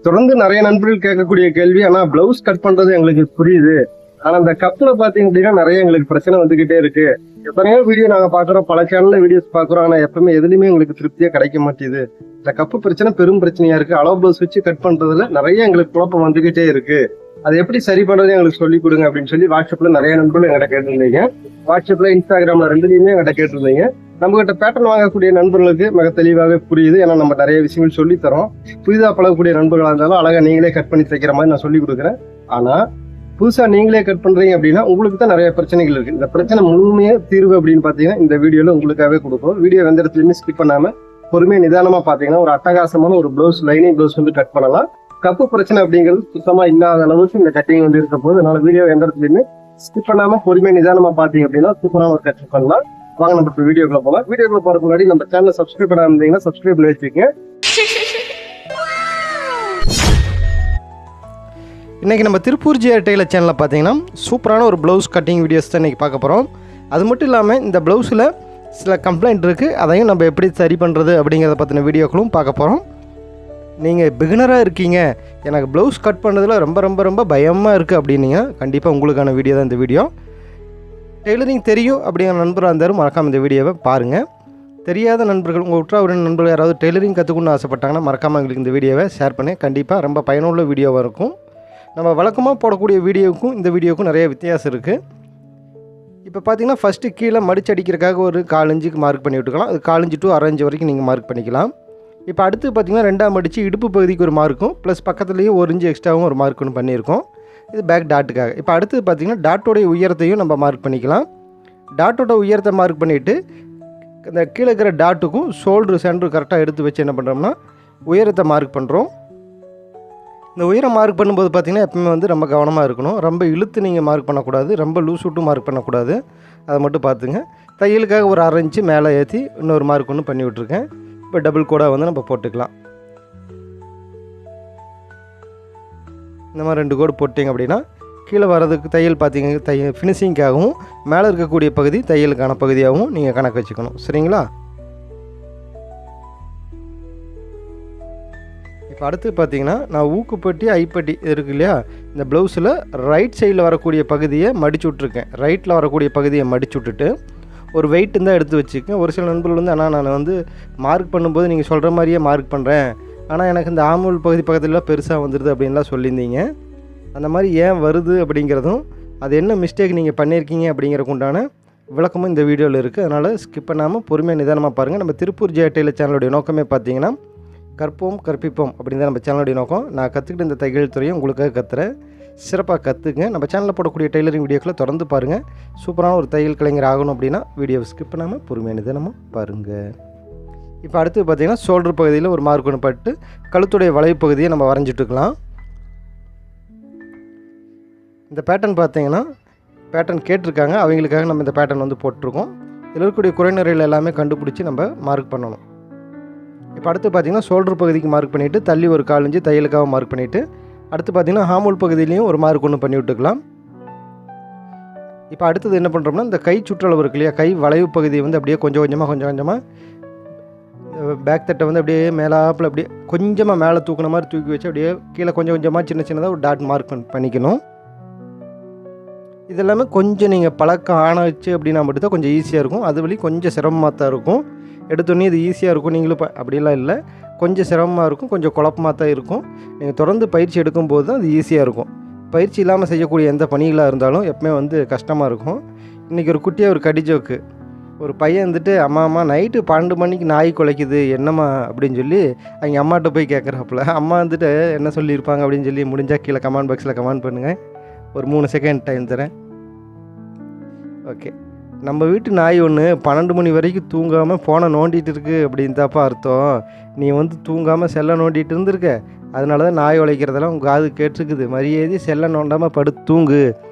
தொடர்ந்து நிறைய நண்பர்கள் கேட்கக்கூடிய கேள்வி, ஆனா பிளவுஸ் கட் பண்றது எங்களுக்கு புரியுது, ஆனா அந்த கப்ல பாத்தீங்க அப்படின்னா நிறைய எங்களுக்கு பிரச்சனை வந்துகிட்டே இருக்கு. எத்தனையோ வீடியோ நாங்க பாக்குறோம், பல சேனல்ல வீடியோஸ் பாக்குறோம், ஆனா எப்பவுமே எதுலயுமே எங்களுக்கு திருப்தியா கிடைக்க மாட்டேங்குது. இந்த கப்பு பிரச்சனை பெரும் பிரச்சனையா இருக்கு. அளவு பிளவுஸ் வச்சு கட் பண்றதுல நிறைய எங்களுக்கு குழப்பம் வந்துகிட்டே இருக்கு. அதை எப்படி சரி பண்றது எங்களுக்கு சொல்லி கொடுங்க அப்படின்னு சொல்லி வாட்ஸ்அப்ல நிறைய நண்பர்கள் எங்கிட்ட கேட்டிருந்தீங்க. வாட்ஸ்அப்ல, இன்ஸ்டாகிராம்ல ரெண்டுலையுமே எங்கிட்ட கேட்டிருந்தீங்க. நம்ம கிட்ட பேட்டர்ன் வாங்கக்கூடிய நண்பர்களுக்கு மிக தெளிவாகவே புரியுது. ஏன்னா நம்ம நிறைய விஷயங்கள் சொல்லி தரோம். புதிதா பழகக்கூடிய நண்பர்களா இருந்தாலும் அழகா நீங்களே கட் பண்ணி தைக்கிற மாதிரி நான் சொல்லி கொடுக்குறேன். ஆனா புதுசா நீங்களே கட் பண்றீங்க அப்படின்னா உங்களுக்கு தான் நிறைய பிரச்சனைகள் இருக்கு. இந்த பிரச்சனை முழுமையா தீர்வு அப்படின்னு பாத்தீங்கன்னா இந்த வீடியோல உங்களுக்காகவே கொடுக்கும். வீடியோ எந்த இடத்துலயுமே ஸ்கிப் பண்ணாம பொறுமையா நிதானமா பாத்தீங்கன்னா ஒரு அட்டகாசமான ஒரு பிளவுஸ், லைனிங் பிளவுஸ் வந்து கட் பண்ணலாம். கப்பு பிரச்சனை அப்படிங்கிறது சுத்தமா இல்லாத அளவுக்கு இந்த கட்டிங் வந்து இருக்க போது. அதனால வீடியோ எந்த இடத்துலயுமே ஸ்கிப் பண்ணாம பொறுமையா நிதானமா பாத்தீங்க அப்படின்னா சூப்பரான ஒரு கட் பண்ணலாம். வாங்க நம்ம இப்போ வீடியோக்குள்ள போகலாம். வீடியோக்குள்ள போறதுக்கு முன்னாடி நம்ம சேனலை சப்ஸ்கிரைப் பண்ணாம இருந்தீங்கன்னா சப்ஸ்கிரைப் பண்ணி வச்சுக்கோங்க. இன்றைக்கி நம்ம திருப்பூர் ஜிஆர் டெய்லர் சேனலில் பார்த்தீங்கன்னா சூப்பரான ஒரு ப்ளவுஸ் கட்டிங் வீடியோஸ் தான் இன்றைக்கி பார்க்க போகிறோம். அது மட்டும் இல்லாமல் இந்த ப்ளவுஸில் சில கம்ப்ளைண்ட் இருக்குது, அதையும் நம்ம எப்படி சரி பண்ணுறது அப்படிங்கிறத பற்றின வீடியோக்களும் பார்க்க போகிறோம். நீங்கள் பிகினராக இருக்கீங்க, எனக்கு ப்ளவுஸ் கட் பண்ணுறதுல ரொம்ப ரொம்ப ரொம்ப பயமாக இருக்குது அப்படின்னீங்கன்னா கண்டிப்பாக உங்களுக்கான வீடியோ தான் இந்த வீடியோ. டெய்லரிங் தெரியும் அப்படிங்கிற நண்பராக இருந்தாலும் மறக்காமல் இந்த வீடியோவை பாருங்கள். தெரியாத நண்பர்கள், உங்கள் உற்றாவுடைய நண்பர்கள் யாராவது டெய்லரிங் கற்றுக்கணும்னு ஆசைப்பட்டாங்கன்னா மறக்காமல் எங்களுக்கு இந்த வீடியோவை ஷேர் பண்ணி, கண்டிப்பாக ரொம்ப பயனுள்ள வீடியோவாக இருக்கும். நம்ம வழக்கமாக போடக்கூடிய வீடியோவுக்கும் இந்த வீடியோவுக்கும் நிறைய வித்தியாசம் இருக்குது. இப்போ பார்த்தீங்கன்னா ஃபஸ்ட்டு கீழே மடிச்சு அடிக்கிறதுக்காக ஒரு 4 இன்ச்சுக்கு மார்க் பண்ணி விட்டுக்கலாம். அது 4 இன்ச்சு டு 1/2 இன்ச்சு வரைக்கும் நீங்கள் மார்க் பண்ணிக்கலாம். இப்போ அடுத்து பார்த்தீங்கன்னா 2ஆக மடித்து இடுப்பு பகுதிக்கு ஒரு மார்க்கும் ப்ளஸ் பக்கத்துலேயும் 1 இன்ச்சு எக்ஸ்ட்ராவும் ஒரு மார்க் ஒன்று பண்ணியிருக்கோம். இது பேக் டாட்டுக்காக. இப்போ அடுத்து பார்த்தீங்கன்னா டாட்டோடைய உயரத்தையும் நம்ம மார்க் பண்ணிக்கலாம். டாட்டோட உயரத்தை மார்க் பண்ணிவிட்டு இந்த கீழே இருக்கிற டாட்டுக்கும் ஷோல்ட்ரு சென்டர் கரெக்டாக எடுத்து வச்சு என்ன பண்ணுறோம்னா உயரத்தை மார்க் பண்ணுறோம். இந்த உயரம் மார்க் பண்ணும்போது பார்த்திங்கன்னா எப்பவுமே வந்து ரொம்ப கவனமாக இருக்கணும். ரொம்ப இழுத்து நீங்கள் மார்க் பண்ணக்கூடாது, ரொம்ப லூஸ் விட்டு மார்க் பண்ணக்கூடாது. அதை மட்டும் பார்த்துங்க. தையலுக்காக ஒரு 1/2 இன்ச்சு மேலே ஏற்றி இன்னொரு மார்க் ஒன்று பண்ணி விட்ருக்கேன். இப்போ டபுள் கோடாக வந்து நம்ம போட்டுக்கலாம். இந்த மாதிரி 2 கோடு போட்டிங்க அப்படின்னா கீழே வர்றதுக்கு தையல் பார்த்தீங்க ஃபினிஷிங்காகவும் மேலே இருக்கக்கூடிய பகுதி தையலுக்கான பகுதியாகவும் நீங்கள் கணக்கு வச்சுக்கணும். சரிங்களா? இப்போ அடுத்து பார்த்தீங்கன்னா நான் ஊக்குப்பட்டி ஐப்பட்டி இருக்கு இல்லையா, இந்த ப்ளவுஸில் ரைட் சைடில் வரக்கூடிய பகுதியை மடிச்சு விட்ருக்கேன். ரைட்டில் வரக்கூடிய பகுதியை மடிச்சு விட்டுட்டு ஒரு வெயிட் இருந்தால் எடுத்து வச்சுக்கேன். ஒரு சில நண்பர்கள் வந்து ஆனால் நான் வந்து மார்க் பண்ணும்போது நீங்கள் சொல்கிற மாதிரியே மார்க் பண்ணுறேன், ஆனால் எனக்கு இந்த ஆம்பூல் பகுதி பக்கத்தில் பெருசாக வந்துடுது அப்படின்லாம் சொல்லியிருந்தீங்க. அந்த மாதிரி ஏன் வருது அப்படிங்கிறதும் அது என்ன மிஸ்டேக் நீங்கள் பண்ணியிருக்கீங்க அப்படிங்கிறக்கு உண்டான விளக்கமும் இந்த வீடியோவில் இருக்குது. அதனால் ஸ்கிப் பண்ணாமல் பொறுமையாக நிதானமாக பாருங்கள். நம்ம திருப்பூர் ஜிஆர் டெய்லர் சேனலுடைய நோக்கமே பார்த்தீங்கன்னா கற்போம் கற்பிப்போம் அப்படின்னு தான் நம்ம சேனலுடைய நோக்கம். நான் கற்றுக்கிட்டு இந்த தையல் துறையை உங்களுக்காக கற்றுறேன். சிறப்பாக கற்றுக்குங்க. நம்ம சேனலில் போடக்கூடிய டெய்லரிங் வீடியோக்களை தொடர்ந்து பாருங்கள். சூப்பரான ஒரு தையல் கலைஞர் ஆகணும் அப்படின்னா வீடியோவை ஸ்கிப் பண்ணாமல் பொறுமையாக நிதானமாக பாருங்கள். இப்போ அடுத்து பார்த்திங்கன்னா ஷோல்டர் பகுதியில் ஒரு மார்க் ஒன்று பட்டு கழுத்துடைய வளைவு பகுதியை நம்ம வரைஞ்சிட்டுக்கலாம். இந்த பேட்டர்ன் பார்த்தீங்கன்னா பேட்டர்ன் கேட்டிருக்காங்க, அவங்களுக்காக நம்ம இந்த பேட்டர்ன் வந்து போட்டிருக்கோம். இதில் இருக்கக்கூடிய குறைநிறைகள் எல்லாமே கண்டுபிடிச்சி நம்ம மார்க் பண்ணணும். இப்போ அடுத்து பார்த்திங்கன்னா ஷோல்டர் பகுதிக்கு மார்க் பண்ணிவிட்டு தள்ளி ஒரு 4 இன்ச்சு தையலுக்காக மார்க் பண்ணிவிட்டு அடுத்து பார்த்திங்கன்னா ஹாமூல் பகுதியிலையும் ஒரு மார்க் ஒன்று பண்ணி விட்டுக்கலாம். இப்போ அடுத்தது என்ன பண்ணுறோம்னா இந்த கை சுற்றளவு இருக்கு இல்லையா, கை வளைவு பகுதியை வந்து அப்படியே கொஞ்சம் கொஞ்சமாக பேக் தட்டை வந்து அப்படியே மேலாப்பில் அப்படியே கொஞ்சமாக மேலே தூக்குன மாதிரி தூக்கி வச்சு அப்படியே கீழே கொஞ்சம் கொஞ்சமாக சின்னதாக ஒரு டாட் மார்க் பண்ணிக்கணும். இதெல்லாமே கொஞ்சம் நீங்கள் பழக்கம் ஆணாச்சு அப்படின்னா மட்டும்தான் கொஞ்சம் ஈஸியாக இருக்கும். அது வழி கொஞ்சம் சிரமமாக தான் இருக்கும். எடுத்தோடனே இது ஈஸியாக இருக்கும் நீங்களும் அப்படிலாம் இல்லை, கொஞ்சம் சிரமமாக இருக்கும், கொஞ்சம் குழப்பமாக தான் இருக்கும். நீங்கள் தொடர்ந்து பயிற்சி எடுக்கும்போது தான் அது ஈஸியாக இருக்கும். பயிற்சி இல்லாமல் செய்யக்கூடிய எந்த பணிகளாக இருந்தாலும் எப்பவுமே வந்து கஷ்டமாக இருக்கும். இன்றைக்கி ஒரு குட்டியாக ஒரு கடிஜோக்கு, ஒரு பையன் வந்துட்டு அம்மா நைட்டு 12 மணிக்கு நாய் குலைக்குது என்னம்மா அப்படின்னு சொல்லி அவங்க அம்மாட்ட போய் கேட்குறாப்புல. அம்மா வந்துட்டு என்ன சொல்லியிருப்பாங்க அப்படின்னு சொல்லி முடிஞ்சால் கீழே கமெண்ட் பாக்ஸில் கமெண்ட் பண்ணுங்கள். ஒரு 3 செகண்ட் டைம் தரேன். ஓகே, நம்ம வீட்டு நாய் ஒன்று 12 மணி வரைக்கும் தூங்காமல் ஃபோனை நோண்டிகிட்டு இருக்குது அப்படின்னு தாப்பா அர்த்தம். நீ வந்து தூங்காமல் செல்லை நோண்டிகிட்டு இருந்திருக்க, அதனால தான் நாய் உழைக்கிறதெல்லாம் உங்கள் காது கேட்டிருக்குது. மரியாதை செல்லை நோண்டாமல் படுத்து தூங்கு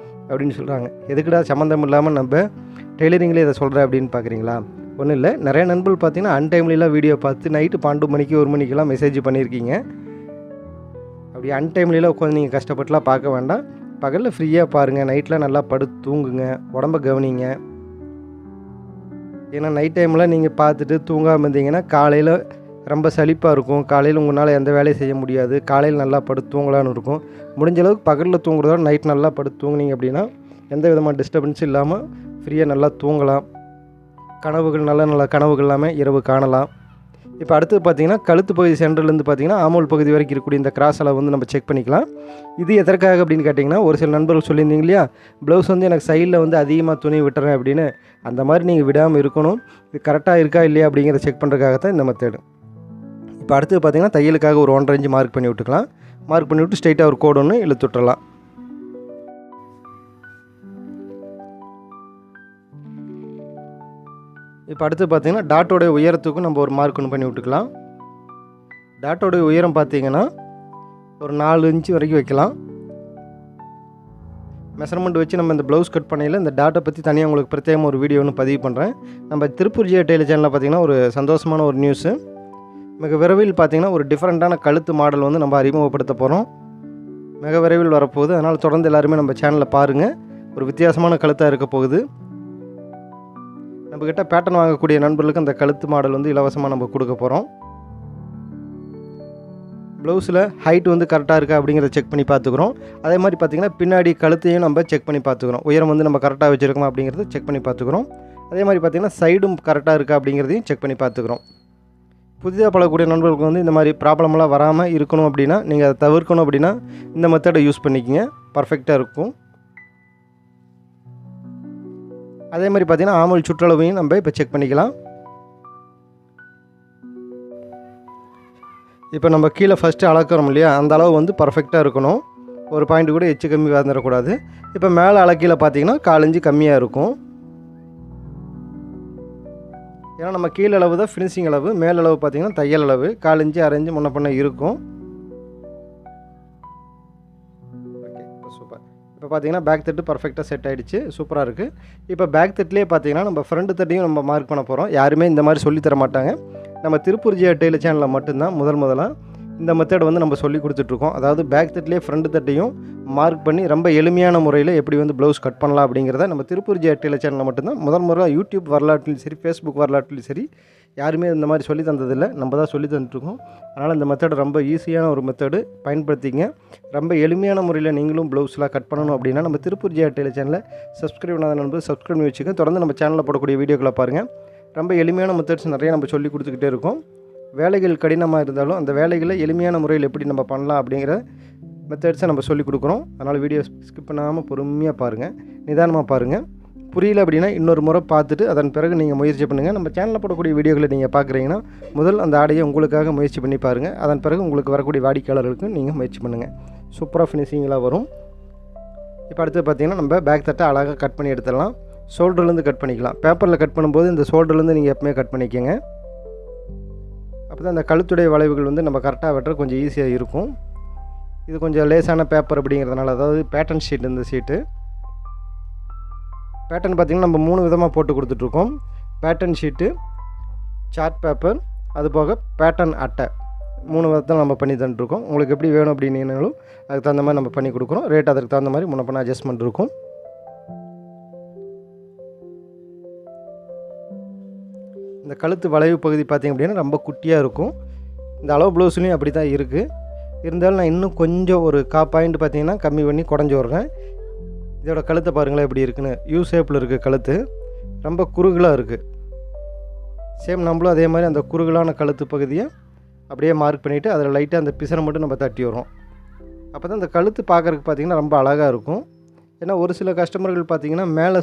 அப்படின்னு சொல்கிறாங்க. எதுக்குடா சம்மந்தம் இல்லாமல் நம்ம டெய்லரிங்லேயே இதை சொல்கிறேன் அப்படின்னு பார்க்குறீங்களா? ஒன்றும் இல்லை, நிறைய நண்பர்கள் பார்த்தீங்கன்னா அன்டைம்லாம் வீடியோ பார்த்து நைட்டு 12 மணிக்கு 1 மணிக்கெல்லாம் மெசேஜ் பண்ணியிருக்கீங்க. அப்படி அன்டைம்லாம் உட்காந்து நீங்கள் கஷ்டப்பட்டுலாம் பார்க்க வேண்டாம். பகலில் ஃப்ரீயாக பாருங்கள், நைட்டில் நல்லா படுத்து தூங்குங்க, உடம்ப கவனிங்க. ஏன்னா நைட் டைமில் நீங்கள் பார்த்துட்டு தூங்காமல் இருந்தீங்கன்னா காலையில் ரொம்ப சலிப்பாக இருக்கும், காலையில் உங்களால் எந்த வேலையும் செய்ய முடியாது, காலையில் நல்லா படுத்து தூங்கலான்னு இருக்கும். முடிஞ்ச அளவுக்கு பகலில் தூங்குறதோட நைட் நல்லா படுத்து தூங்குனீங்க அப்படின்னா எந்த விதமான டிஸ்டர்பன்ஸும் இல்லாமல் ஃப்ரீயாக நல்லா தூங்கலாம். கனவுகள் நல்ல நல்ல கனவுகள் இல்லாமல் இரவு காணலாம். இப்போ அடுத்தது பார்த்திங்கன்னா கழுத்து பகுதி சென்டர்லேருந்து பார்த்திங்கன்னா ஆமோல் பகுதி வரைக்கும் இருக்கக்கூடிய இந்த கிராஸ் அளவு வந்து நம்ம செக் பண்ணிக்கலாம். இது எதற்காக அப்படின்னு கேட்டிங்கன்னா, ஒரு சில நண்பர்கள் சொல்லியிருந்தீங்க இல்லையா, ப்ளவுஸ் வந்து எனக்கு சைடில் வந்து அதிகமாக துணி விட்டுறேன் அப்படின்னு. அந்த மாதிரி நீங்கள் விடாமல் இருக்கணும். இது கரெக்டாக இருக்கா இல்லையா அப்படிங்கிறத செக் பண்ணுறதுக்காக தான் இந்த மெத்தேடு. இப்போ அடுத்தது பார்த்திங்கன்னா தையலுக்காக ஒரு 1.5 இன்ச் மார்க் பண்ணி விட்டுக்கலாம். மார்க் பண்ணி விட்டு ஸ்ட்ரைட்டாக ஒரு கோடு ஒன்று இழுத்து விட்டுறலாம். இப்போ அடுத்து பார்த்திங்கன்னா டாட்டோடைய உயரத்துக்கும் நம்ம ஒரு மார்க் ஒன்று பண்ணி விட்டுக்கலாம். டாட்டோடைய உயரம் பார்த்திங்கன்னா ஒரு 4 இன்ச்சு வரைக்கும் வைக்கலாம். மெஷர்மெண்ட் வச்சு நம்ம இந்த ப்ளவுஸ் கட் பண்ணையில் இந்த டாட்டை பற்றி தனியாக உங்களுக்கு பிரத்யேகமாக ஒரு வீடியோ ஒன்று பதிவு பண்ணுறேன். நம்ம திருப்பூர் ஜிஆர் டெய்லர் சேனலில் பார்த்திங்கன்னா ஒரு சந்தோஷமான ஒரு நியூஸு. மிக விரைவில் பார்த்திங்கன்னா ஒரு டிஃப்ரெண்ட்டான கழுத்து மாடல் வந்து நம்ம அறிமுகப்படுத்த போகிறோம். மிக விரைவில் வரப்போகுது. அதனால் தொடர்ந்து எல்லாருமே நம்ம சேனலில் பாருங்கள். ஒரு வித்தியாசமான கழுத்தாக இருக்க போகுது. நம்மக்கிட்ட பேட்டர்ன் வாங்கக்கூடிய நண்பர்களுக்கு அந்த கழுத்து மாடல் வந்து இலவசமாக நம்ம கொடுக்க போகிறோம். ப்ளவுஸில் ஹைட் வந்து கரெக்டாக இருக்கா அப்படிங்கிறத செக் பண்ணி பார்த்துக்குறோம். அதே மாதிரி பார்த்திங்கன்னா பின்னாடி கழுத்தையும் நம்ம செக் பண்ணி பார்த்துக்குறோம். உயரம் வந்து நம்ம கரெக்டாக வச்சுருக்கோம் அப்படிங்கிறத செக் பண்ணி பார்த்துக்குறோம். அதே மாதிரி பார்த்திங்கன்னா சைடும் கரெக்டாக இருக்கா அப்படிங்கிறதையும் செக் பண்ணி பார்த்துக்குறோம். புதிதாக பழகக்கூடிய நண்பர்களுக்கு வந்து இந்த மாதிரி ப்ராப்ளம்லாம் வராமல் இருக்கணும் அப்படின்னா, நீங்கள் அதை தவிர்க்கணும் அப்படின்னா இந்த மெத்தடை யூஸ் பண்ணிக்கிங்க. பர்ஃபெக்டாக இருக்கும். அதே மாதிரி பார்த்திங்கன்னா ஆமோல் சுற்றளவையும் நம்ம இப்போ செக் பண்ணிக்கலாம். இப்போ நம்ம கீழே ஃபஸ்ட்டு அளக்கிறோம் இல்லையா, அந்த அளவு வந்து பர்ஃபெக்டாக இருக்கணும். ஒரு பாயிண்ட் கூட எச்சு கம்மி வந்துடக்கூடாது. இப்போ மேலே அளக்கீழே பார்த்திங்கன்னா 4 இன்ச்சு கம்மியாக இருக்கும். ஏன்னா நம்ம கீழே அளவு தான் ஃபினிஷிங் அளவு, மேல் அளவு பார்த்திங்கன்னா தையல் அளவு. 4 இன்ச்சு 1/2 இன்ச்சு முன்ன பண்ண இருக்கும். Okay, super. இப்போ பார்த்திங்கன்னா பேக் தட்டு பர்ஃபெக்டாக செட் ஆகிடுச்சு. சூப்பராக இருக்குது. இப்போ பேக் தட்டிலே பார்த்திங்கன்னா நம்ம ஃப்ரண்ட் தட்டையும் நம்ம மார்க் பண்ண போகிறோம். யாருமே இந்த மாதிரி சொல்லித்தர மாட்டாங்க. நம்ம திருப்பூர் ஜிஆர் டெய்லர் சேனலில் மட்டும்தான் முதலாக இந்த மெத்தட் வந்து நம்ம சொல்லி கொடுத்துட்ருக்கோம். அதாவது பேக் தட்டிலே ஃப்ரண்ட் தட்டையும் மார்க் பண்ணி ரொம்ப எளிமையான முறையில் எப்படி வந்து ப்ளவுஸ் கட் பண்ணலாம் அப்படிங்கிறத நம்ம திருப்பூர் ஜிஆர் டெய்லர் சேனலில் மட்டும்தான் முதல்ல யூடியூப் வரலாற்றிலும் சரி, ஃபேஸ்புக் வரலாற்றிலும் சரி, யாருமே இந்த மாதிரி சொல்லி தந்ததில்லை. நம்ம தான் சொல்லி தந்துட்டுருக்கோம். அதனால் இந்த மெத்தட் ரொம்ப ஈஸியான ஒரு மெத்தடு, பயன்படுத்திங்க. ரொம்ப எளிமையான முறையில் நீங்களும் ப்ளவுஸ்லாம் கட் பண்ணணும் அப்படின்னா நம்ம திருப்பூர் ஜிஆர் டெய்லர் சேனலை சப்ஸ்கிரைப் பண்ணாத நண்பர் சப்ஸ்கிரைப் பண்ணி வச்சுக்க. தொடர்ந்து நம்ம சேனலில் போடக்கூடிய வீடியோக்களை பாருங்கள். ரொம்ப எளிமையான மெத்தட்ஸ் நிறைய நம்ம சொல்லி கொடுத்துக்கிட்டே இருக்கோம். வேலைகள் கடினமாக இருந்தாலும் அந்த வேலைகளை எளிமையான முறையில் எப்படி நம்ம பண்ணலாம் அப்படிங்கிற மெத்தட்ஸை நம்ம சொல்லிக் கொடுக்குறோம். அதனால் வீடியோ ஸ்கிப் பண்ணாமல் பொறுமையாக பாருங்கள், நிதானமாக பாருங்கள். புரியல அப்படின்னா இன்னொரு முறை பார்த்துட்டு அதன் பிறகு நீங்கள் முயற்சி பண்ணுங்கள். நம்ம சேனலில் போடக்கூடிய வீடியோக்களை நீங்கள் பார்க்குறீங்கன்னா முதல் அந்த ஆடையை உங்களுக்காக முயற்சி பண்ணி பாருங்கள். அதன் பிறகு உங்களுக்கு வரக்கூடிய வாடிக்கையாளர்களுக்கும் நீங்கள் முயற்சி பண்ணுங்கள். சூப்பராக ஃபினிஷிங்கெலாம் வரும். இப்போ அடுத்து பார்த்திங்கன்னா நம்ம பேக் தட்டை அழகாக கட் பண்ணி எடுத்துடலாம். ஷோல்டர்லேருந்து கட் பண்ணிக்கலாம். பேப்பரில் கட் பண்ணும்போது இந்த ஷோல்டர்லேருந்து நீங்கள் எப்பவுமே கட் பண்ணிக்கோங்க. அப்போ தான் அந்த கழுத்துடைய வளைவுகள் வந்து நம்ம கரெக்டாக வெட்டுற கொஞ்சம் ஈஸியாக இருக்கும். இது கொஞ்சம் லேசான பேப்பர் அப்படிங்கிறதுனால, அதாவது பேட்டர்ன் ஷீட். இந்த ஷீட்டு பேட்டர்ன் பார்த்திங்கன்னா நம்ம 3 விதமாக போட்டு கொடுத்துட்ருக்கோம். பேட்டர்ன் ஷீட்டு, சார்ட் பேப்பர், அது போக பேட்டர்ன் அட்டை. 3 விதத்தில் நம்ம பண்ணி தந்துட்டுருக்கோம். உங்களுக்கு எப்படி வேணும் அப்படின்னாலும் அதுக்கு தகுந்த மாதிரி நம்ம பண்ணி கொடுக்குறோம். ரேட் அதுக்கு தகுந்த மாதிரி முன்ன பண்ண அட்ஜஸ்ட்மெண்ட் இருக்கும். இந்த கழுத்து வளைவு பகுதி பார்த்திங்க அப்படின்னா ரொம்ப குட்டியாக இருக்கும். இந்த அளவு ப்ளவுஸ்லேயும் அப்படி தான் இருக்குது. இருந்தாலும் நான் இன்னும் கொஞ்சம் ஒரு 1/4 பாயிண்ட் பார்த்திங்கன்னா கம்மி பண்ணி குறைஞ்சி விட்றேன். இதோட கழுத்தை பாருங்களேன் எப்படி இருக்குன்னு. யூ ஷேப்பில் இருக்குது கழுத்து, ரொம்ப குறுகலாக இருக்குது. சேம் நம்மளும் அதே மாதிரி அந்த குறுகலான கழுத்து பகுதியை அப்படியே மார்க் பண்ணிவிட்டு அதில் லைட்டாக அந்த பிசரை மட்டும் நம்ம தட்டி வரோம். அப்போ தான் அந்த கழுத்து பார்க்குறதுக்கு பார்த்திங்கன்னா ரொம்ப அழகாக இருக்கும். ஏன்னா ஒரு சில கஸ்டமர்கள் பார்த்திங்கன்னா மேலே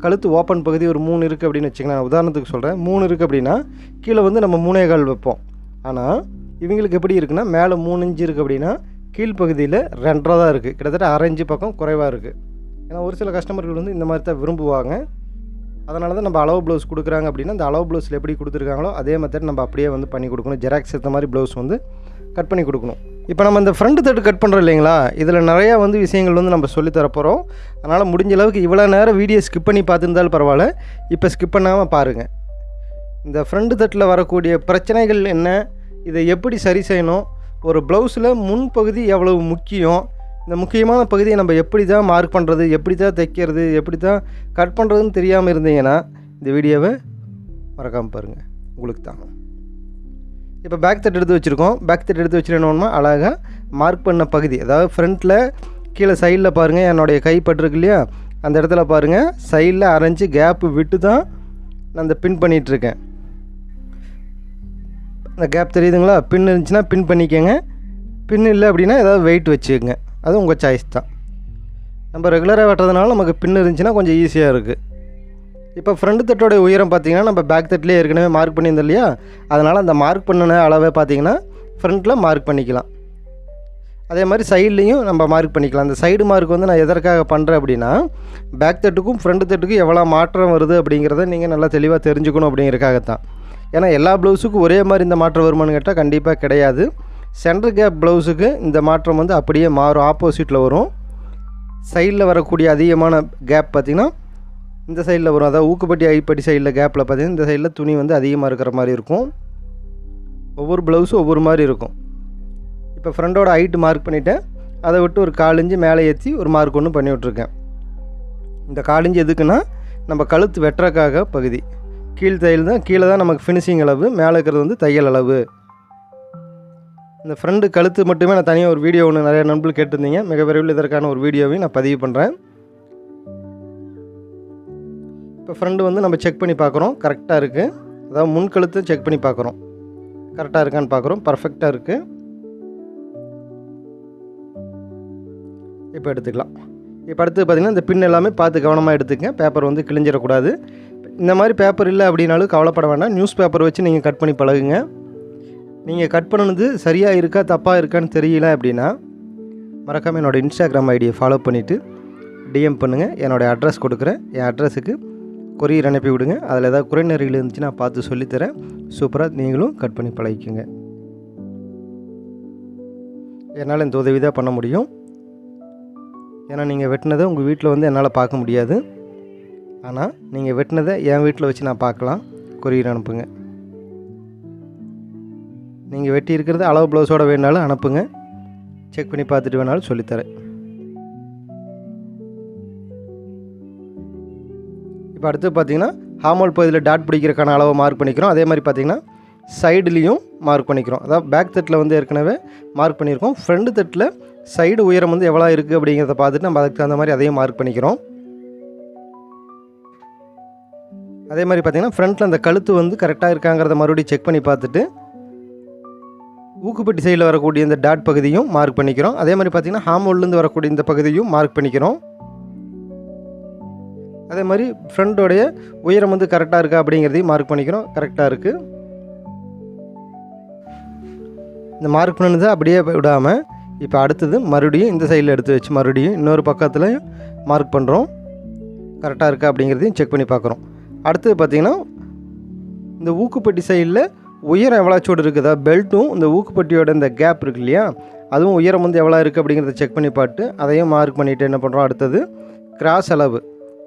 கழுத்து ஓப்பன் பகுதி ஒரு 3 இருக்குது அப்படின்னு வச்சுக்கோங்களேன். நான் உதாரணத்துக்கு சொல்கிறேன், 3 இருக்குது அப்படின்னா கீழே வந்து நம்ம 3.25 வைப்போம். ஆனால் இவங்களுக்கு எப்படி இருக்குன்னா மேலே 3 இன்ச்சு இருக்குது அப்படின்னா கீழ்ப்பகுதியில் 2.5 தான் இருக்குது. கிட்டத்தட்ட 1/2 இன்ச்சு பக்கம் குறைவாக இருக்குது. ஏன்னா ஒரு சில கஸ்டமர்கள் வந்து இந்த மாதிரி தான் விரும்புவாங்க. அதனால தான் நம்ம அளவு ப்ளவுஸ் கொடுக்குறாங்க அப்படின்னா அந்த அளவு ப்ளவுஸில் எப்படி கொடுத்துருக்காங்களோ அதே மெத்தட் நம்ம அப்படியே வந்து பண்ணி கொடுக்கணும். ஜெராக்ஸ் எடுத்த மாதிரி ப்ளவுஸ் வந்து கட் பண்ணி கொடுக்கணும். இப்போ நம்ம இந்த ஃப்ரண்ட் தட்டு கட் பண்ணுறோம் இல்லைங்களா, இதில் நிறையா வந்து விஷயங்கள் வந்து நம்ம சொல்லி தரப்போகிறோம். அதனால் முடிஞ்ச அளவுக்கு இவ்வளோ நேரம் வீடியோ ஸ்கிப் பண்ணி பார்த்துருந்தாலும் பரவாயில்ல, இப்போ ஸ்கிப் பண்ணாமல் பாருங்கள். இந்த ஃப்ரண்ட் தட்டில் வரக்கூடிய பிரச்சனைகள் என்ன, இதை எப்படி சரி செய்யணும், ஒரு ப்ளவுஸில் முன்பகுதி எவ்வளவு முக்கியம், இந்த முக்கியமான பகுதியை நம்ம எப்படி தான் மார்க் பண்ணுறது, எப்படி தான் தைக்கிறது, எப்படி தான் கட் பண்ணுறதுன்னு தெரியாமல் இருந்தீங்கன்னா இந்த வீடியோவை மறக்காமல் பாருங்கள், உங்களுக்கு தான். இப்போ பேக் தட்டு எடுத்து வச்சுருக்கோம். பேக் தட்டு எடுத்து வச்சுட்டு என்ன பண்ணணுமா, அழகாக மார்க் பண்ண பகுதி, அதாவது ஃப்ரண்ட்டில் கீழே சைடில் பாருங்கள் என்னுடைய கை பட்டிருக்கு இல்லையா, அந்த இடத்துல பாருங்கள் சைடில் அரைஞ்சி கேப்பு விட்டு தான் நான் அந்த பின் பண்ணிகிட்ருக்கேன். அந்த கேப் தெரியுதுங்களா? பின் இருந்துச்சுன்னா பின் பண்ணிக்கோங்க, பின் இல்லை அப்படின்னா ஏதாவது வெயிட் வச்சுக்கோங்க, அது உங்கள் சாய்ஸ் தான். நம்ம ரெகுலராக வெட்டுறதுனால நமக்கு பின் இருந்துச்சுன்னா கொஞ்சம் ஈஸியாக இருக்குது. இப்போ ஃப்ரண்ட் தட்டோடைய உயரம் பார்த்திங்கன்னா நம்ம பேக் தட்டிலே ஏற்கனவே மார்க் பண்ணியிருந்தோம் இல்லையா, அதனால் அந்த மார்க் பண்ணின அளவை பார்த்திங்கன்னா ஃப்ரண்ட்டில் மார்க் பண்ணிக்கலாம். அதே மாதிரி சைட்லேயும் நம்ம மார்க் பண்ணிக்கலாம். அந்த சைடு மார்க் வந்து நான் எதற்காக பண்ணுறேன் அப்படின்னா, பேக் தட்டுக்கும் ஃப்ரண்ட் தட்டுக்கும் எவ்வளோ மாற்றம் வருது அப்படிங்கிறத நீங்கள் நல்லா தெளிவாக தெரிஞ்சுக்கணும் அப்படிங்கிறக்காகத்தான். ஏன்னா எல்லா ப்ளவுஸுக்கும் ஒரே மாதிரி இந்த மாற்றம் வருமானு கேட்டால் கண்டிப்பாக கிடையாது. சென்டர் கேப் ப்ளவுஸுக்கு இந்த மாற்றம் வந்து அப்படியே மாறும், ஆப்போசிட்டில் வரும். சைடில் வரக்கூடிய அதிகமான கேப் பார்த்திங்கன்னா இந்த சைடில் வரும், அதாவது ஊக்குப்பட்டி ஐப்பட்டி சைடில் கேப்பில் பார்த்திங்கன்னா இந்த சைடில் துணி வந்து அதிகமாக இருக்கிற மாதிரி இருக்கும். ஒவ்வொரு ப்ளவுஸும் ஒவ்வொரு மாதிரி இருக்கும். இப்போ ஃப்ரண்டோட ஹைட்டு மார்க் பண்ணிவிட்டேன், அதை விட்டு ஒரு 4 இன்ச்சு மேலே ஏற்றி ஒரு மார்க் ஒன்று பண்ணி விட்ருக்கேன். இந்த 4 இன்ச்சு எதுக்குன்னா நம்ம கழுத்து வெட்டுறக்காக பகுதி. கீழ் தையல் தான், கீழே தான் நமக்கு ஃபினிஷிங் அளவு, மேலே இருக்கிறது வந்து தையல் அளவு. இந்த ஃப்ரண்ட் கழுத்து மட்டுமே நான் தனியாக ஒரு வீடியோ ஒன்று நிறைய நண்பர்கள் கேட்டிருந்தீங்க. மிக விரைவில் இதற்கான ஒரு வீடியோவையும் நான் பதிவு பண்ணுறேன். இப்போ ஃப்ரண்ட் வந்து நம்ம செக் பண்ணி பார்க்குறோம், கரெக்டாக இருக்குது. அதாவது முன் கழுத்தை செக் பண்ணி பார்க்குறோம், கரெக்டாக இருக்கான்னு பார்க்குறோம், பர்ஃபெக்டாக இருக்குது. இப்போ எடுத்துக்கலாம். இப்போ அடுத்து பார்த்திங்கன்னா இந்த பின் எல்லாமே பார்த்து கவனமாக எடுத்துக்கங்க, பேப்பர் வந்து கிழிஞ்சிடக்கூடாது. இந்த மாதிரி பேப்பர் இல்லை அப்படின்னாலும் கவலைப்பட வேண்டாம், நியூஸ் பேப்பர் வச்சு நீங்கள் கட் பண்ணி பழகுங்க. நீங்கள் கட் பண்ணது சரியாக இருக்கா தப்பாக இருக்கான்னு தெரியல அப்படின்னா மறக்காமல் என்னோடய இன்ஸ்டாகிராம் ஐடியை ஃபாலோ பண்ணிவிட்டு டிஎம் பண்ணுங்கள். என்னோடய அட்ரஸ் கொடுக்குறேன், என் அட்ரஸுக்கு கொரியர் அனுப்பி விடுங்க. அதில் ஏதாவது குறைநெறிகள் இருந்துச்சுன்னா பார்த்து சொல்லித்தரேன். சூப்பராக நீங்களும் கட் பண்ணி பழகிக்கோங்க. என்னால் இந்த உதவி தான் பண்ண முடியும். ஏன்னா நீங்கள் வெட்டினதை உங்கள் வீட்டில் வந்து என்னால் பார்க்க முடியாது. ஆனால் நீங்கள் வெட்டினதை என் வீட்டில் வச்சு நான் பார்க்கலாம். கொரியர் அனுப்புங்க. நீங்கள் வெட்டி இருக்கிறது அளவு ப்ளவுஸோடு வேணாலும் அனுப்புங்க, செக் பண்ணி பார்த்துட்டு வேணாலும் சொல்லித்தரேன். இப்போ அடுத்து பார்த்திங்கன்னா ஹார்மோல் பகுதியில் டாட் பிடிக்கிறக்கான அளவை மார்க் பண்ணிக்கிறோம். அதே மாதிரி பார்த்திங்கன்னா சைடுலேயும் மார்க் பண்ணிக்கிறோம். அதாவது பேக் தட்டில் வந்து ஏற்கனவே மார்க் பண்ணியிருக்கோம். ஃப்ரண்ட் தட்டில் சைடு உயரம் வந்து எவ்வளோ இருக்குது அப்படிங்கிறத பார்த்துட்டு நம்ம அதுக்கு தகுந்த மாதிரி அதையும் மார்க் பண்ணிக்கிறோம். அதே மாதிரி பார்த்திங்கன்னா ஃப்ரண்ட்டில் அந்த கழுத்து வந்து கரெக்டாக இருக்காங்கிறத மறுபடியும் செக் பண்ணி பார்த்துட்டு ஊக்குப்பட்டி சைடில் வரக்கூடிய இந்த டாட் பகுதியும் மார்க் பண்ணிக்கிறோம். அதே மாதிரி பார்த்திங்கன்னா ஹார்மோல்லேருந்து வரக்கூடிய இந்த பகுதியும் மார்க் பண்ணிக்கிறோம். அதே மாதிரி ஃப்ரண்டோடைய உயரம் வந்து கரெக்டாக இருக்கா அப்படிங்கிறதையும் மார்க் பண்ணிக்கிறோம். கரெக்டாக இருக்குது. இந்த மார்க் பண்ணது அப்படியே விடாமல் இப்போ அடுத்தது மறுபடியும் இந்த சைடில் எடுத்து வச்சு மறுபடியும் இன்னொரு பக்கத்தில் மார்க் பண்ணுறோம். கரெக்டாக இருக்கா அப்படிங்கிறதையும் செக் பண்ணி பார்க்குறோம். அடுத்தது பார்த்திங்கன்னா இந்த ஊக்குப்பட்டி சைடில் உயரம் எவ்வளோச்சோடு இருக்குதா, பெல்ட்டும் இந்த ஊக்குப்பட்டியோட இந்த கேப் இருக்கு இல்லையா, அதுவும் உயரம் வந்து எவ்வளோ இருக்குது அப்படிங்கிறத செக் பண்ணி பார்த்து அதையும் மார்க் பண்ணிவிட்டு என்ன பண்ணுறோம், அடுத்தது கிராஸ் அளவு,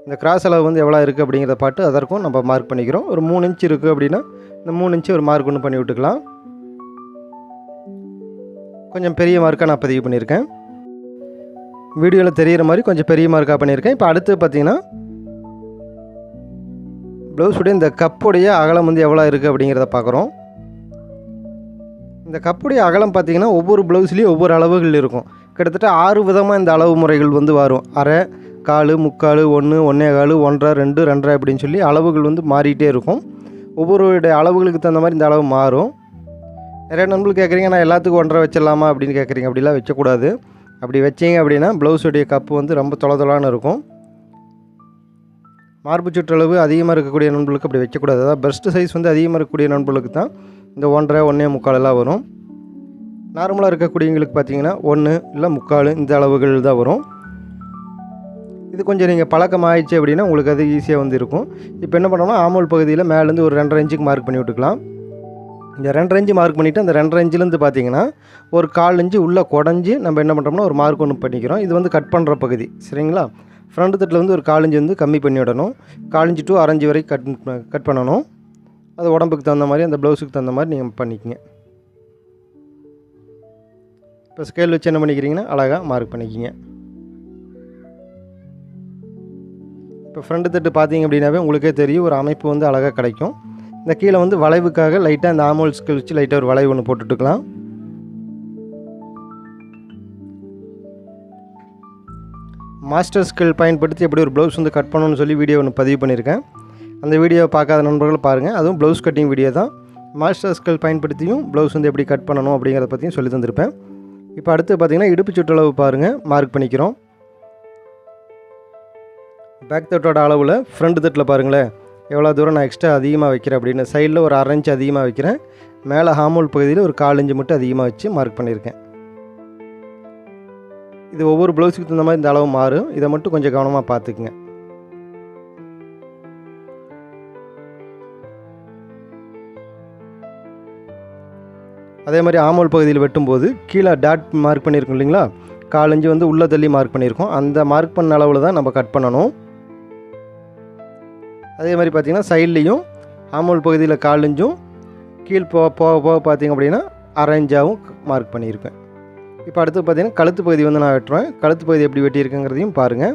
இந்த கிராஸ் அளவு வந்து எவ்வளோ இருக்குது அப்படிங்கிறத பார்த்து அதற்கும் நம்ம மார்க் பண்ணிக்கிறோம். ஒரு 3 இன்ச் இருக்குது அப்படின்னா இந்த 3 இன்ச்சு ஒரு மார்க் ஒன்று பண்ணி விட்டுக்கலாம். கொஞ்சம் பெரிய மார்க்காக நான் பதிவு பண்ணியிருக்கேன். வீடியோவில் தெரிகிற மாதிரி கொஞ்சம் பெரிய மார்க்காக பண்ணியிருக்கேன். இப்போ அடுத்து பார்த்திங்கன்னா ப்ளவுஸுடைய இந்த கப்புடைய அகலம் வந்து எவ்வளோ இருக்குது அப்படிங்கிறத பார்க்குறோம். இந்த கப்புடைய அகலம் பார்த்திங்கன்னா ஒவ்வொரு ப்ளவுஸ்லேயும் ஒவ்வொரு அளவுகள் இருக்கும். கிட்டத்தட்ட 6 விதமாக இந்த அளவு முறைகள் வந்து வரும். அரை, 1/4, 3/4, 1, 1/4, 1.5, 2, 2.5 அப்படின்னு சொல்லி அளவுகள் வந்து மாறிட்டே இருக்கும். ஒவ்வொருடைய அளவுகளுக்கு தகுந்த மாதிரி இந்த அளவு மாறும். நிறைய நண்பர்கள் கேட்குறீங்க, நான் எல்லாத்துக்கும் 1.5 வச்சிடலாமா அப்படின்னு கேட்குறீங்க. அப்படிலாம் வைக்கக்கூடாது. அப்படி வச்சிங்க அப்படின்னா ப்ளவுஸுடைய கப்பு வந்து ரொம்ப தொலைதொலான்னு இருக்கும். மார்பு சுற்றளவு அதிகமாக இருக்கக்கூடிய நண்பர்களுக்கு அப்படி வைக்கக்கூடாது. அதாவது பெஸ்ட் சைஸ் வந்து அதிகமாக இருக்கக்கூடிய நண்பர்களுக்கு தான் இந்த 1.5, 1.25 எல்லாம் வரும். நார்மலாக இருக்கக்கூடியவங்களுக்கு பார்த்தீங்கன்னா 1 இல்லை 3/4 இந்த அளவுகள் தான் வரும். இது கொஞ்சம் நீங்கள் பழக்கம் ஆயிடுச்சு அப்படின்னா உங்களுக்கு அது ஈஸியாக வந்து இருக்கும். இப்போ என்ன பண்ணோம்னா ஆமோல் பகுதியில் மேலேருந்து ஒரு 2.5 இன்ச்சுக்கு மார்க் பண்ணி விட்டுக்கலாம். இந்த 2.5 இன்ச்சு மார்க் பண்ணிவிட்டு அந்த 2.5 இன்ச்சிலேருந்து பார்த்தீங்கன்னா ஒரு 1/4 இன்ச்சு உள்ளே குடஞ்சி நம்ம என்ன பண்ணுறோம்னா ஒரு மார்க் ஒன்று பண்ணிக்கிறோம். இது வந்து கட் பண்ணுற பகுதி, சரிங்களா? ஃப்ரண்ட் தட்டில் வந்து ஒரு 1/4 இன்ச்சு வந்து கம்மி பண்ணி விடணும். 1/4 இன்ச்சு to 1/2 இன்ச்சு வரைக்கும் கட் பண்ணணும். அது உடம்புக்கு தகுந்த மாதிரி அந்த ப்ளவுஸுக்கு தகுந்த மாதிரி நீங்கள் பண்ணிக்கங்க. இப்போ ஸ்கேல் வச்சு என்ன பண்ணிக்கிறீங்கன்னா அழகாக மார்க் பண்ணிக்கிங்க. இப்போ ஃப்ரண்ட் தட்டு பார்த்தீங்க அப்படின்னாவே உங்களுக்கே தெரியும் ஒரு அமைப்பு வந்து அழகாக கிடைக்கும். இந்த கீழே வந்து வளைவுக்காக லைட்டாக இந்த ஆமோல் ஸ்கேல் வச்சு லைட்டாக ஒரு வளைவு ஒன்று போட்டுட்டுக்கலாம். மாஸ்டர் ஸ்கேல் பயன்படுத்தி எப்படி ஒரு ப்ளவுஸ் வந்து கட் பண்ணணும்னு சொல்லி வீடியோ ஒன்று பதிவு பண்ணியிருக்கேன். அந்த வீடியோவை பார்க்காத நண்பர்கள் பாருங்கள். அதுவும் ப்ளவுஸ் கட்டிங் வீடியோ தான். மாஸ்டர் ஸ்கேல் பயன்படுத்தியும் ப்ளவுஸ் வந்து எப்படி கட் பண்ணணும் அப்படிங்கிறத பற்றியும் சொல்லி தந்திருப்பேன். இப்போ அடுத்து பார்த்திங்கன்னா இடுப்பு சுற்றளவு பாருங்கள், மார்க் பண்ணிக்கிறோம். பேக் தட்டோட அளவில் ஃப்ரண்ட் தட்டில் பாருங்களேன் எவ்வளோ தூரம் நான் எக்ஸ்ட்ரா அதிகமாக வைக்கிறேன் அப்படின்னு. சைடில் ஒரு 1/2 இன்ச் அதிகமாக வைக்கிறேன். மேலே ஹாமோல் பகுதியில் ஒரு 1/4 இன்ச்சு மட்டும் அதிகமாக வச்சு மார்க் பண்ணியிருக்கேன். இது ஒவ்வொரு ப்ளவுஸுக்கு தகுந்த மாதிரி இந்த அளவு மாறும். இதை மட்டும் கொஞ்சம் கவனமாக பார்த்துக்குங்க. அதே மாதிரி ஆமோல் பகுதியில் வெட்டும்போது கீழே டாட் மார்க் பண்ணியிருக்கோம் இல்லைங்களா, 1/4 இன்ச்சு வந்து உள்ளே தள்ளி மார்க் பண்ணியிருக்கோம். அந்த மார்க் பண்ண அளவில் தான் நம்ம கட் பண்ணணும். அதே மாதிரி பார்த்திங்கன்னா சைட்லேயும் ஆமோல் பகுதியில் 1/4 இன்ச்சும் கீழ் போக போக பார்த்திங்க அப்படின்னா 1/2 இன்ச்சாகவும் மார்க் பண்ணியிருக்கேன். இப்போ அடுத்து பார்த்திங்கன்னா கழுத்து பகுதி வந்து நான் வெட்டுவேன். கழுத்து பகுதி எப்படி வெட்டியிருக்கேங்கிறதையும் பாருங்கள்.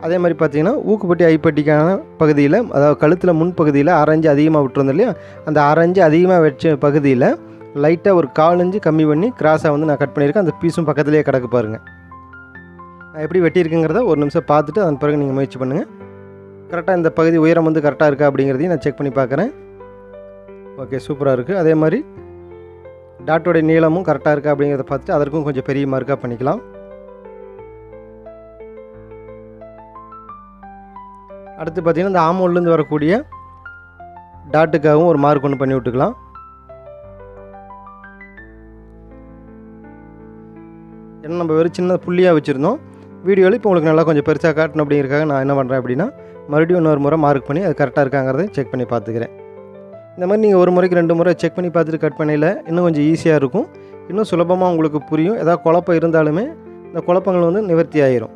அதே மாதிரி பார்த்திங்கன்னா ஊக்குப்பட்டி ஐப்பட்டிக்கான பகுதியில், அதாவது கழுத்தில் முன்பகுதியில் 1/2 இன்ச்சு அதிகமாக விட்டுருந்தோம் இல்லையா, அந்த 1/2 இன்ச்சு அதிகமாக வச்ச பகுதியில் லைட்டாக ஒரு 1/4 இன்ச்சு கம்மி பண்ணி கிராஸாக வந்து நான் கட் பண்ணியிருக்கேன். அந்த பீஸும் பக்கத்துலேயே கிடக்கு பாருங்கள். நான் எப்படி வெட்டியிருக்கேங்கிறத ஒரு நிமிஷம் பார்த்துட்டு அதன் பிறகு நீங்கள் முயற்சி பண்ணுங்கள். கரெக்டாக இந்த பகுதி உயரம் வந்து கரெக்டாக இருக்கா அப்படிங்கிறதையும் நான் செக் பண்ணி பார்க்குறேன். ஓகே, சூப்பராக இருக்குது. அதே மாதிரி டாட்டோடைய நீளமும் கரெக்டாக இருக்கா அப்படிங்கிறத பார்த்துட்டு அதற்கும் கொஞ்சம் பெரிய மார்க்காக பண்ணிக்கலாம். அடுத்து பார்த்திங்கன்னா இந்த ஆமோல்லேருந்து வரக்கூடிய டாட்டுக்காகவும் ஒரு மார்க் ஒன்று பண்ணி விட்டுக்கலாம். ஏன்னா நம்ம வெறும் சின்ன புள்ளியாக வச்சுருந்தோம். வீடியோவில் இப்போ உங்களுக்கு நல்லா கொஞ்சம் பெருசாக காட்டணும் அப்படிங்கிறதுக்காக நான் என்ன பண்ணுறேன் அப்படின்னா மறுபடியும் இன்னொரு முறை மார்க் பண்ணி அது கரெக்டாக இருக்காங்கிறத செக் பண்ணி பார்த்துக்கிறேன். இந்த மாதிரி நீங்கள் ஒரு முறைக்கு 2 முறை செக் பண்ணி பார்த்துட்டு கட் பண்ணையில் இன்னும் கொஞ்சம் ஈஸியாக இருக்கும். இன்னும் சுலபமாக உங்களுக்கு புரியும். ஏதாவது குழப்பம் இருந்தாலுமே இந்த குழப்பங்கள் வந்து நிவர்த்தி ஆகிரும்.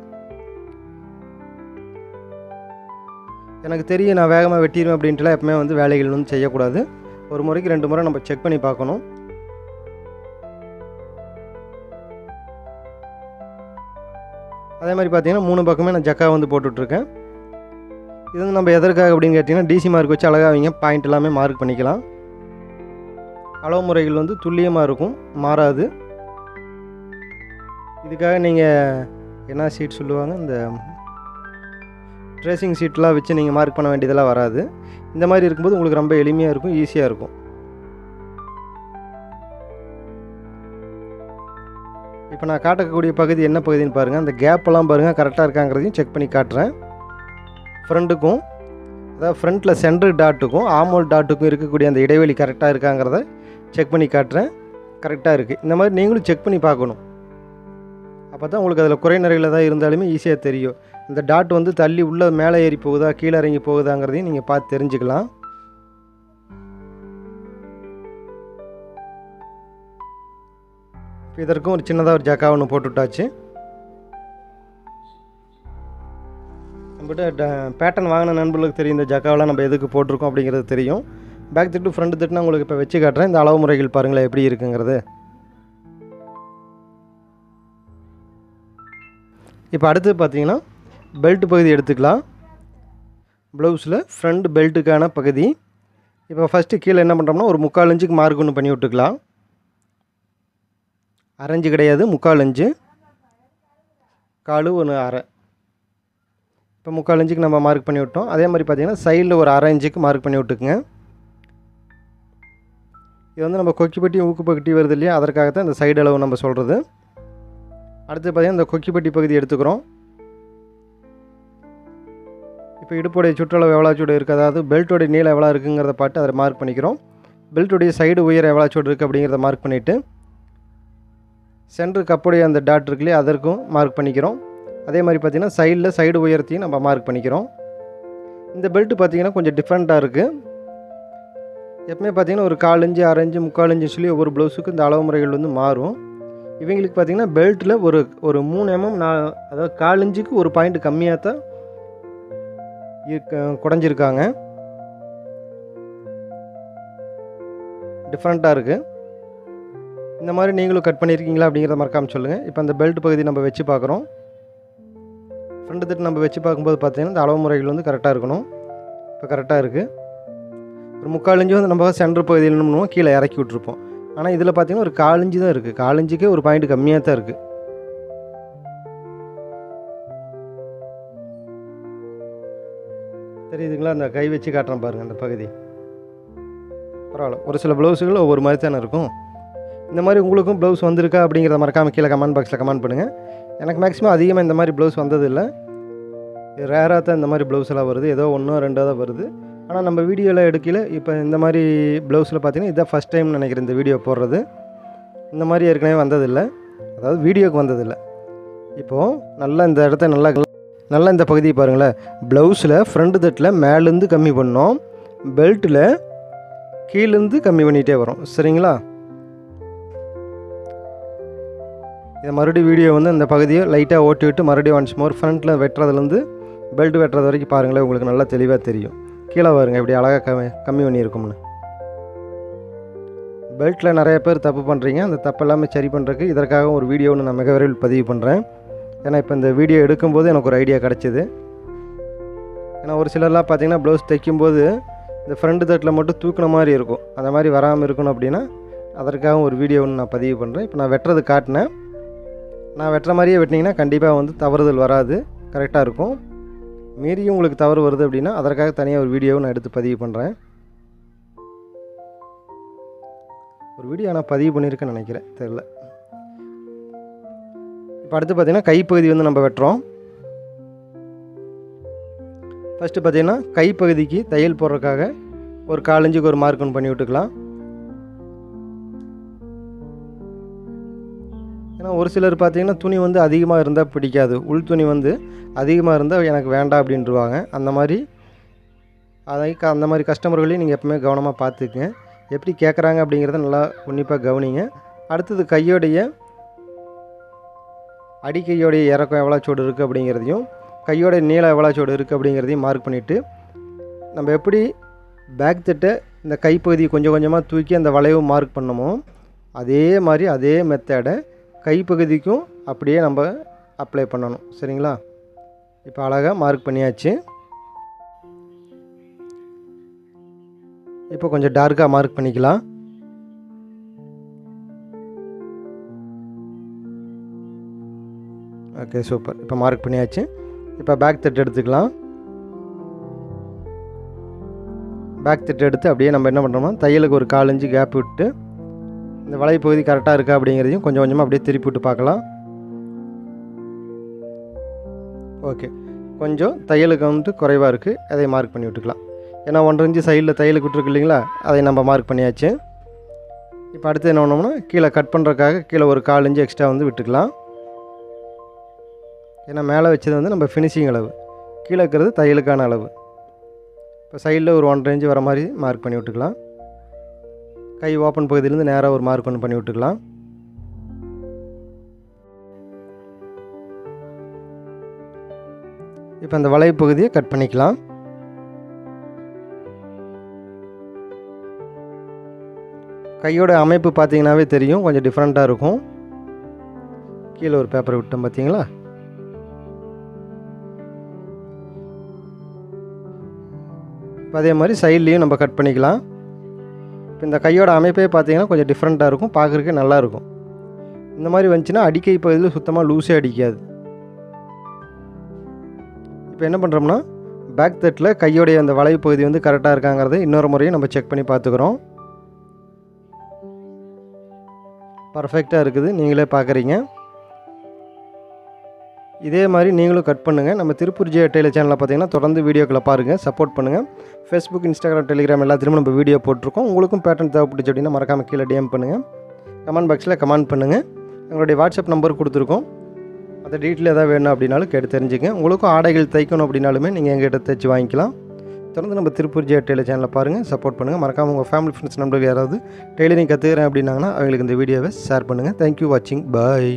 எனக்கு தெரியும் நான் வேகமாக வெட்டிடுவேன் அப்படின்ட்டுலாம் எப்பவுமே வந்து வேலைகள் வந்து செய்யக்கூடாது. ஒரு முறைக்கு 2 முறை நம்ம செக் பண்ணி பார்க்கணும். அதே மாதிரி பார்த்திங்கன்னா 3 பக்கமே நான் ஜக்கா வந்து போட்டுட்ருக்கேன். இது வந்து நம்ம எதற்காக அப்படின்னு கேட்டிங்கன்னா டிசி மார்க் வச்சு அழகாக அவங்க பாயிண்ட் எல்லாமே மார்க் பண்ணிக்கலாம். அளவு முறைகள் வந்து துல்லியமாக இருக்கும், மாறாது. இதுக்காக நீங்கள் என்ன ஷீட் சொல்லுவாங்க, இந்த ட்ரேசிங் ஷீட்லாம் வச்சு நீங்கள் மார்க் பண்ண வேண்டியதெல்லாம் வராது. இந்த மாதிரி இருக்கும்போது உங்களுக்கு ரொம்ப எளிமையாக இருக்கும், ஈஸியாக இருக்கும். இப்போ நான் காட்டக்கூடிய பகுதி என்ன பகுதின்னு பாருங்கள். அந்த கேப்பெல்லாம் பாருங்கள் கரெக்டாக இருக்காங்கிறதையும் செக் பண்ணி காட்டுறேன். ஃப்ரண்ட்டுக்கும், அதாவது ஃப்ரண்ட்டில் சென்டர் டாட்டுக்கும் ஆமோல் டாட்டுக்கும் இருக்கக்கூடிய அந்த இடைவெளி கரெக்டாக இருக்காங்கிறத செக் பண்ணி காட்டுறேன். கரெக்டாக இருக்குது. இந்த மாதிரி நீங்களும் செக் பண்ணி பார்க்கணும். அப்போ தான் உங்களுக்கு அதில் குறை நிறையில் தான் இருந்தாலுமே ஈஸியாக தெரியும். இந்த டாட் வந்து தள்ளி உள்ளே மேலே ஏறி போகுதா கீழே இறங்கி போகுதாங்கிறதையும் நீங்கள் பார்த்து தெரிஞ்சுக்கலாம். இப்போ இதற்கும் ஒரு சின்னதாக ஒரு ஜக்கா ஒன்று போட்டுவிட்டாச்சு. நம்மகிட்ட பேட்டர்ன் வாங்கின நண்பர்களுக்கு தெரியும் இந்த ஜக்காவெலாம் நம்ம எதுக்கு போட்டிருக்கோம் அப்படிங்கிறது தெரியும். பேக் தட்டு ஃப்ரண்ட் தட்டுனா உங்களுக்கு இப்போ வச்சு காட்டுறேன். இந்த அளவு முறைகள் பாருங்களேன் எப்படி இருக்குங்கிறது. இப்போ அடுத்து பார்த்தீங்கன்னா பெல்ட் பகுதி எடுத்துக்கலாம். ப்ளவுஸில் ஃப்ரண்ட் பெல்ட்டுக்கான பகுதி. இப்போ ஃபஸ்ட்டு கீழே என்ன பண்ணுறோம்னா ஒரு 3/4 இன்ச்சுக்கு மார்க் ஒன்று பண்ணி விட்டுக்கலாம். 1/2 இன்ச்சு கிடையாது, 3/4 இன்ச்சு. காலு 1/2. இப்போ 3/4 இன்ச்சுக்கு நம்ம மார்க் பண்ணி விட்டோம். அதே மாதிரி பார்த்திங்கன்னா சைடில் ஒரு 1/2 இன்ச்சுக்கு மார்க் பண்ணி விட்டுக்குங்க. இது வந்து நம்ம கொக்கிப்பட்டி ஊக்குப்பட்டி வருது இல்லையா, அதற்காகத்தான் இந்த சைடு அளவு நம்ம சொல்கிறது. அடுத்து பார்த்திங்கன்னா இந்த கொக்கிப்பட்டி பகுதி எடுத்துக்கிறோம். இப்போ இடுப்புடைய சுற்றளவு எவ்வளோ சூடு இருக்குது, அதாவது பெல்ட்டோடைய நீளம் எவ்வளோ இருக்குங்கிறத பார்த்து அதை மார்க் பண்ணிக்கிறோம். பெல்ட்டுடைய சைடு உயரம் எவ்வளோ சூடு இருக்குது அப்படிங்கிறத மார்க் பண்ணிவிட்டு சென்டர் கப்புடைய அந்த டாட் இருக்குல்லையே அதற்கும் மார்க் பண்ணிக்கிறோம். அதே மாதிரி பார்த்திங்கன்னா சைடில் சைடு உயரத்தையும் நம்ம மார்க் பண்ணிக்கிறோம். இந்த பெல்ட்டு பார்த்திங்கன்னா கொஞ்சம் டிஃப்ரெண்ட்டாக இருக்குது. எப்பவுமே பார்த்திங்கன்னா ஒரு 1/4 இன்ச்சு 1/2 இன்ச்சு 3/4 இன்ச்சு சொல்லி ஒவ்வொரு ப்ளவுஸுக்கும் இந்த அளவு முறைகள் வந்து மாறும். இவங்களுக்கு பார்த்திங்கன்னா பெல்ட்டில் ஒரு 3 mm அதாவது 1/4 இன்ச்சுக்கு ஒரு பாயிண்ட் கம்மியாக தான் குறைஞ்சிருக்காங்க. டிஃப்ரெண்ட்டாக இருக்குது. இந்த மாதிரி நீங்களும் கட் பண்ணியிருக்கீங்களா அப்படிங்கிறத மறக்காமல் சொல்லுங்கள். இப்போ அந்த பெல்ட் பகுதி நம்ம வச்சு பார்க்குறோம். ஃப்ரண்ட் தட்டு நம்ம வச்சு பார்க்கும்போது பார்த்திங்கன்னா இந்த அளவு முறைகள் வந்து கரெக்டாக இருக்கணும். இப்போ கரெக்டாக இருக்குது. ஒரு 3/4 இன்ச்சு வந்து நம்ம சென்டர் பகுதியில் என்ன பண்ணுவோம், கீழே இறக்கி விட்ருப்போம். ஆனால் இதில் பார்த்திங்கன்னா ஒரு 1/4 இன்ச்சு தான் இருக்குது. 1/4 இன்ச்சுக்கே ஒரு பாயிண்ட் கம்மியாக தான் இருக்குது. தெரியுதுங்களா? அந்த கை வச்சு காட்டுறேன் பாருங்கள் அந்த பகுதி. பரவாயில்ல, ஒரு சில ப்ளவுஸுகள் ஒவ்வொரு மாதிரி தானே இருக்கும். இந்த மாதிரி உங்களுக்கும் ப்ளவுஸ் வந்திருக்கா அப்படிங்கிறத மறக்காமல் கீழே கமெண்ட் பாக்ஸில் கமெண்ட் பண்ணுங்கள். எனக்கு மேக்ஸிமம் அதிகமாக இந்த மாதிரி ப்ளவுஸ் வந்ததில்லை. ரேராக தான் இந்த மாதிரி ப்ளவுஸ் எல்லாம் வருது. ஏதோ 1 2 தான் வருது. ஆனால் நம்ம வீடியோவில் எடுக்கல. இப்போ இந்த மாதிரி ப்ளவுஸில் பார்த்தீங்கன்னா இதுதான் ஃபஸ்ட் டைம் நினைக்கிறேன் இந்த வீடியோ போடுறது. இந்த மாதிரி ஏற்கனவே வந்ததில்லை, அதாவது வீடியோவுக்கு வந்ததில்லை. இப்போது நல்லா இந்த இடத்த நல்லா இந்த பகுதியை பாருங்களேன். ப்ளவுஸில் ஃப்ரண்ட் தட்டில் மேலேருந்து கம்மி பண்ணோம், பெல்ட்டில் கீழேருந்து கம்மி பண்ணிகிட்டே வரும். சரிங்களா? இதை மறுபடியும் வீடியோ வந்து இந்த பகுதியை லைட்டாக ஓட்டி விட்டு மறுபடியும் ஒன்ஸ் மோர் ஃப்ரண்ட்டில் வெட்டுறதுலேருந்து பெல்ட் வெட்டுறது வரைக்கும் பாருங்களேன், உங்களுக்கு நல்லா தெளிவாக தெரியும். கீழே பாருங்க இப்படி அழகாக கம்மி பண்ணியிருக்கும்னு. பெல்ட்டில் நிறைய பேர் தப்பு பண்ணுறீங்க. அந்த தப்பு எல்லாமே சரி பண்ணுறதுக்கு இதற்காக ஒரு வீடியோ ஒன்று நான் மிக விரைவில் பதிவு பண்ணுறேன். ஏன்னா இப்போ இந்த வீடியோ எடுக்கும்போது எனக்கு ஒரு ஐடியா கிடச்சிது. ஏன்னா ஒரு சிலர்லாம் பார்த்திங்கன்னா ப்ளவுஸ் தைக்கும்போது இந்த ஃப்ரண்ட் தட்டில் மட்டும் தூக்கின மாதிரி இருக்கும். அந்த மாதிரி வராமல் இருக்கணும் அப்படின்னா அதற்காக ஒரு வீடியோ ஒன்று நான் பதிவு பண்ணுறேன். இப்போ நான் வெட்டுறது காட்டினேன். நான் வெட்டுற மாதிரியே வெட்டினீங்கன்னா கண்டிப்பாக வந்து தவறுதல் வராது, கரெக்டாக இருக்கும். மீறியும் உங்களுக்கு தவறு வருது அப்படின்னா அதற்காக தனியாக ஒரு வீடியோவை நான் எடுத்து பதிவு பண்ணுறேன். ஒரு வீடியோ நான் பதிவு பண்ணியிருக்கேன்னு நினைக்கிறேன், தெரியல. இப்போ அடுத்து பார்த்திங்கன்னா கைப்பகுதி வந்து நம்ம வெட்டுறோம். ஃபஸ்ட்டு பார்த்திங்கன்னா கைப்பகுதிக்கு தையல் போடுறதுக்காக ஒரு 1/4 இன்ச்சுக்கு ஒரு மார்க் ஒன்று பண்ணி விட்டுக்கலாம். ஏன்னா ஒரு சிலர் பார்த்திங்கன்னா துணி வந்து அதிகமாக இருந்தால் பிடிக்காது, உள் துணி வந்து அதிகமாக இருந்தால் எனக்கு வேண்டாம் அப்படின்ட்டுருவாங்க. அந்த மாதிரி கஸ்டமர்களையும் நீங்கள் எப்பவுமே கவனமாக பார்த்துக்குங்க. எப்படி கேட்குறாங்க அப்படிங்கிறத நல்லா உன்னிப்பாக கவனிங்க. அடுத்தது கையோடைய அடிக்கையோடைய இறக்கம் எவ்வளோ சோடு இருக்குது அப்படிங்கிறதையும் கையோடைய நீளம் எவ்வளோ சோடு இருக்குது அப்படிங்கிறதையும் மார்க் பண்ணிவிட்டு நம்ம எப்படி பேக் தட்டை இந்த கைப்பகுதியை கொஞ்சம் கொஞ்சமாக தூக்கி அந்த வளைவு மார்க் பண்ணமோ அதே மாதிரி அதே மெத்தடை கைப்பகுதிக்கும் அப்படியே நம்ம அப்ளை பண்ணணும். சரிங்களா? இப்போ அழகாக மார்க் பண்ணியாச்சு. இப்போ கொஞ்சம் டார்க்காக மார்க் பண்ணிக்கலாம். Okay, super. இப்போ மார்க் பண்ணியாச்சு. இப்போ பேக் தட்டு எடுத்துக்கலாம். பேக் தட்டு எடுத்து அப்படியே நம்ம என்ன பண்ணுறோம்னா தையலுக்கு ஒரு 1/4 இன்ச்சு கேப் விட்டு இந்த வளைவு பகுதி கரெக்டாக இருக்கா அப்படிங்கிறதையும் கொஞ்சம் கொஞ்சமாக அப்படியே திருப்பி விட்டு பார்க்கலாம். ஓகே, கொஞ்சம் தையலுக்கு வந்து குறைவாக இருக்குது, அதை மார்க் பண்ணி விட்டுக்கலாம். ஏன்னா 1/2 இன்ச்சு சைடில் தையலுக்கு விட்டுருக்கு இல்லைங்களா, அதை நம்ம மார்க் பண்ணியாச்சு. இப்போ அடுத்து என்ன பண்ணோம்னா கீழே கட் பண்ணுறதுக்காக கீழே ஒரு 1/4 இன்ச்சு எக்ஸ்ட்ரா வந்து விட்டுக்கலாம். ஏன்னா மேலே வச்சது வந்து நம்ம ஃபினிஷிங் அளவு, கீழே இருக்கிறது தையலுக்கான அளவு. இப்போ சைடில் ஒரு 1/2 இன்ச்சு வர மாதிரி மார்க் பண்ணி விட்டுக்கலாம். கை ஓப்பன் பகுதியிலேருந்து நேராக ஒரு மார்க் ஒன்று பண்ணி விட்டுக்கலாம். இப்போ அந்த வளைவு பகுதியை கட் பண்ணிக்கலாம். கையோட அமைப்பு பார்த்தீங்கன்னாவே தெரியும், கொஞ்சம் டிஃப்ரெண்ட்டாக இருக்கும். கீழே ஒரு பேப்பர் விட்டோம் பார்த்தீங்களா. இப்போ அதே மாதிரி சைட்லேயும் நம்ம கட் பண்ணிக்கலாம். இப்போ இந்த கையோட அமைப்பே பார்த்தீங்கன்னா கொஞ்சம் டிஃப்ரெண்ட்டாக இருக்கும், பார்க்குறதுக்கு நல்லாயிருக்கும். இந்த மாதிரி வந்துச்சுன்னா அடிக்கை பகுதியில் சுத்தமாக லூஸே அடிக்காது. இப்போ என்ன பண்ணுறோம்னா பேக் தட்டில் கையோடைய அந்த வளைவு பகுதி வந்து கரெக்டாக இருக்காங்கிறத இன்னொரு முறையும் நம்ம செக் பண்ணி பார்த்துக்குறோம். பர்ஃபெக்டாக இருக்குது, நீங்களே பார்க்குறீங்க. இதே மாதிரி நீங்களும் கட் பண்ணுங்கள். நம்ம திருப்பூர் ஜே டெய்லர் சேனலில் பார்த்தீங்கன்னா தொடர்ந்து வீடியோக்களை பாருங்கள், சப்போர்ட் பண்ணுங்கள். ஃபேஸ்புக், இன்ஸ்டாகிராம், டெலிகிராம் எல்லாத்துலேயும் நம்ம வீடியோ போட்டிருக்கோம். உங்களுக்கும் பேட்டர்ன் தேவைப்பட்டுச்சு அப்படின்னா மறக்காமல் கீழே டிஎம் பண்ணுங்கள், கமெண்ட் பாக்ஸில் கமெண்ட் பண்ணுங்கள். எங்களுடைய வாட்ஸ்அப் நம்பர் கொடுத்துருக்கோம், அந்த டீட்டெயில் எதாவது வேணும் அப்படின்னாலும் கேட்டு தெரிஞ்சுங்க. உங்களுக்கும் ஆடைகள் தைக்கணும் அப்படின்னாலுமே நீங்கள் எங்கள்கிட்ட தைச்சி வாங்கிக்கலாம். தொடர்ந்து நம்ம திருப்பூர் ஜே டெய்லர் சேனலில் பாருங்கள், சப்போர்ட் பண்ணுங்கள். மறக்காமல் உங்கள் ஃபேமிலி ஃப்ரெண்ட்ஸ் நம்பருக்கு யாராவது டெய்லரிங் கற்றுக்கிறேன் அப்படின்னாங்கன்னா அவங்களுக்கு இந்த வீடியோவை ஷேர் பண்ணுங்கள். தேங்க்யூ வாட்சிங், பாய்.